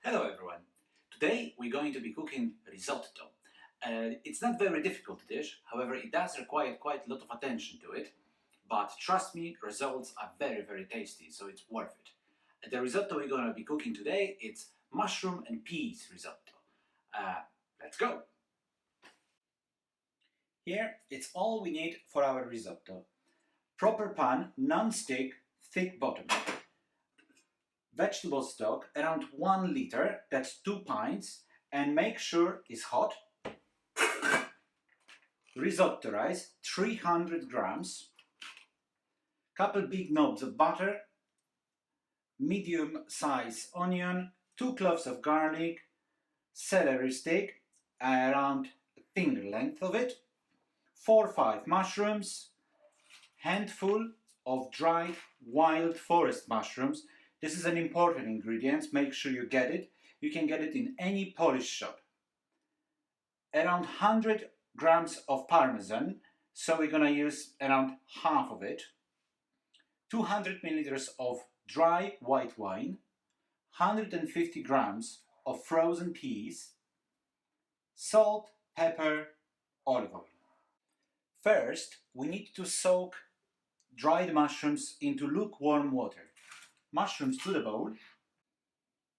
Hello everyone! Today we're going to be cooking risotto. It's not very difficult dish, however it does require quite a lot of attention to it, but trust me, results are very tasty, so it's worth it. The risotto we're going to be cooking today, it's mushroom and peas risotto. Let's go! Here it's all we need for our risotto. Proper pan, non-stick, thick bottom. Vegetable stock around 1 liter, that's 2 pints, and make sure it's hot. Risotto rice, 300 grams. Couple big knobs of butter, medium size onion, 2 cloves of garlic, celery stick, around a finger length of it, 4 or 5 mushrooms, handful of dried wild forest mushrooms. This is an important ingredient, make sure you get it. You can get it in any Polish shop. Around 100 grams of parmesan, so we're gonna use around half of it. 200 milliliters of dry white wine, 150 grams of frozen peas, salt, pepper, olive oil. First, we need to soak dried mushrooms into lukewarm water. Mushrooms to the bowl,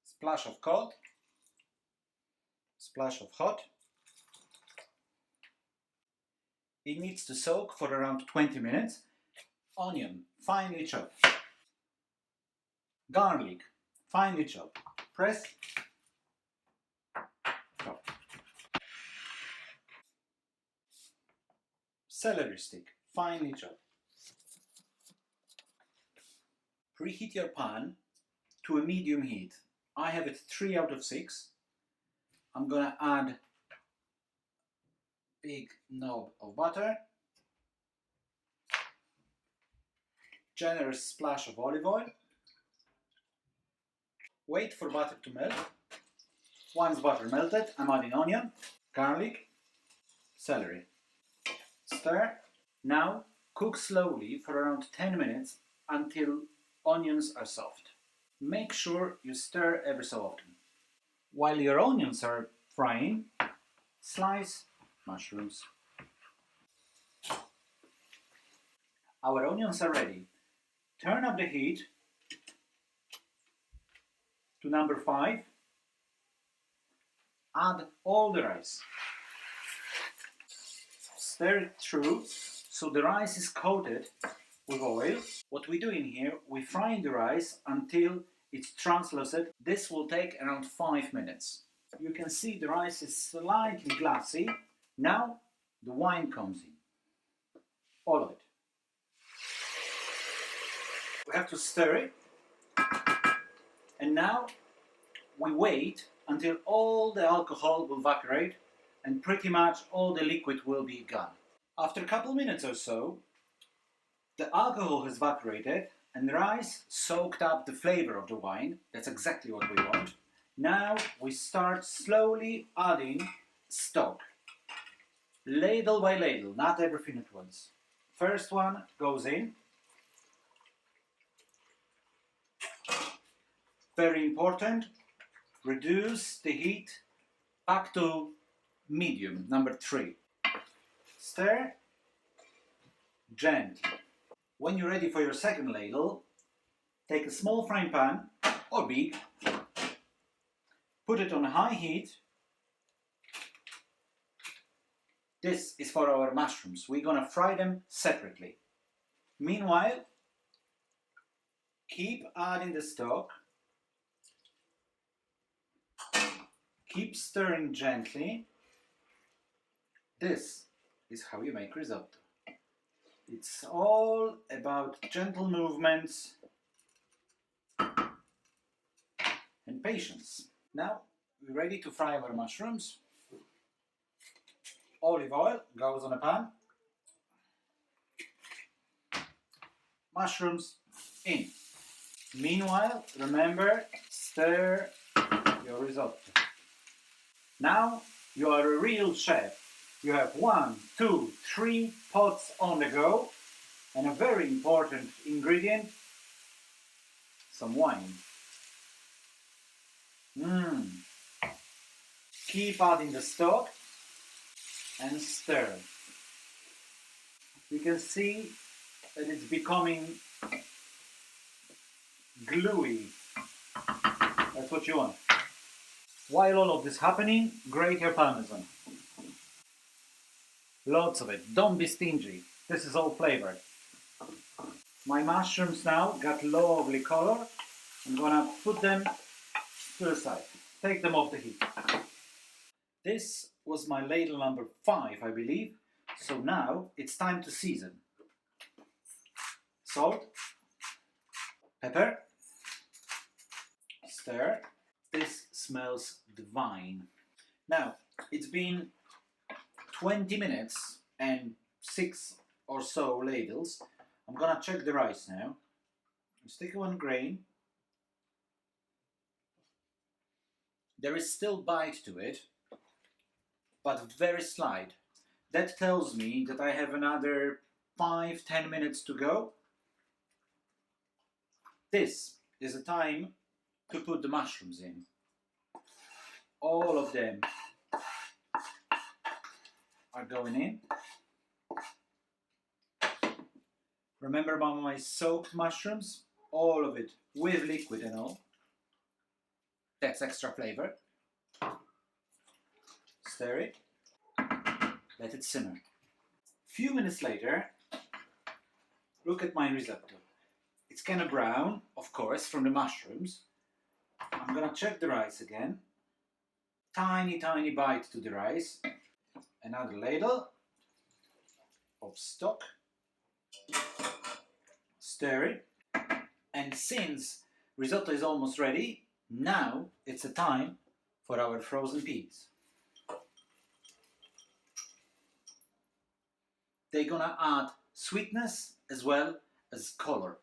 splash of cold, splash of hot. It needs to soak for around 20 minutes. Onion, finely chopped. Garlic, finely chopped. Press, chop. Celery stick, finely chopped. Preheat your pan to a medium heat. I have it 3 out of 6. I'm gonna add big knob of butter, generous splash of olive oil. Wait for butter to melt. Once butter melted, I'm adding onion, garlic, celery. Stir. Now cook slowly for around 10 minutes until onions are soft. Make sure you stir every so often. While your onions are frying, slice mushrooms. Our onions are ready. Turn up the heat to number 5. Add all the rice. Stir it through so the rice is coated with oil. What we do in here, we fry the rice until it's translucent. This will take around 5 minutes. You can see the rice is slightly glassy. Now the wine comes in. All of it. We have to stir it. And now we wait until all the alcohol will evaporate and pretty much all the liquid will be gone. After a couple minutes or so, the alcohol has evaporated and the rice soaked up the flavor of the wine. That's exactly what we want. Now we start slowly adding stock. Ladle by ladle, not everything at once. First one goes in. Very important, reduce the heat back to medium, number 3. Stir gently. When you're ready for your second ladle, take a small frying pan, or big, put it on high heat. This is for our mushrooms. We're gonna fry them separately. Meanwhile, keep adding the stock. Keep stirring gently. This is how you make risotto. It's all about gentle movements and patience. Now we're ready to fry our mushrooms. Olive oil goes on a pan. Mushrooms in. Meanwhile, remember, stir your risotto. Now you are a real chef. You have 1, 2, 3 pots on the go, and a very important ingredient, some wine. Mmm. Keep adding the stock and stir. You can see that it's becoming gluey. That's what you want. While all of this happening, grate your parmesan. Lots of it. Don't be stingy. This is all flavored. My mushrooms now got lovely color. I'm gonna put them to the side. Take them off the heat. This was my ladle number 5, I believe. So now it's time to season. Salt, pepper, stir. This smells divine. Now, it's been 20 minutes and 6 or so ladles. I'm gonna check the rice now. Stick one grain. There is still bite to it, but very slight. That tells me that I have another 5-10 minutes to go. This is the time to put the mushrooms in. All of them are going in. Remember about my soaked mushrooms? All of it with liquid and all. That's extra flavor. Stir it. Let it simmer. Few minutes later, look at my risotto. It's kind of brown, of course, from the mushrooms. I'm gonna check the rice again. Tiny bite to the rice. Another ladle of stock. Stir it. And since risotto is almost ready, now it's the time for our frozen peas. They're gonna add sweetness as well as color.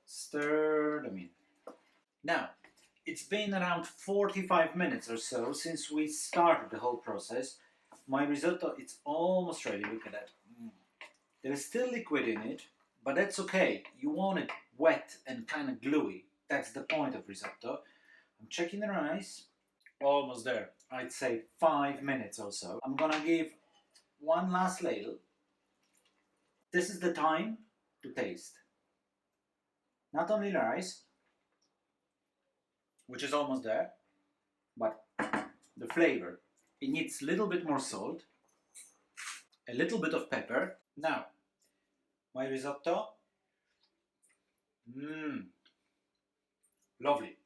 Stir them in. Now, it's been around 45 minutes or so since we started the whole process. My risotto, it's almost ready. Look at that. There is still liquid in it, but that's okay. You want it wet and kind of gluey. That's the point of risotto. I'm checking the rice. Almost there. I'd say 5 minutes or so. I'm gonna give one last ladle. This is the time to taste. Not only the rice, which is almost there, but the flavor. It needs a little bit more salt, a little bit of pepper. Now, my risotto. Lovely.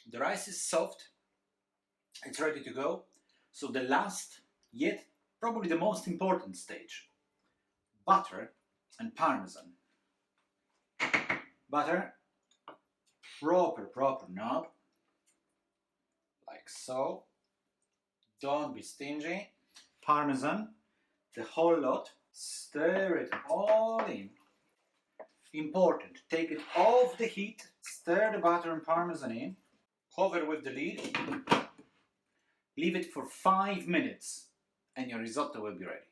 The rice is soft. It's ready to go. So the last, yet probably the most important stage. Butter and parmesan. Butter, proper knob, like so. Don't be stingy. Parmesan, the whole lot. Stir it all in. Important, take it off the heat. Stir the butter and parmesan in. Cover with the lid. Leave it for 5 minutes and your risotto will be ready.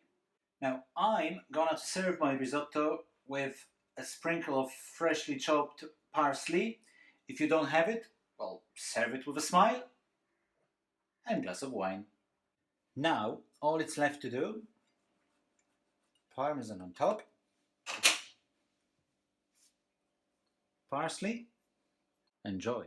Now I'm gonna serve my risotto with a sprinkle of freshly chopped parsley. If you don't have it, well, serve it with a smile and a glass of wine. Now all it's left to do, parmesan on top, parsley, enjoy.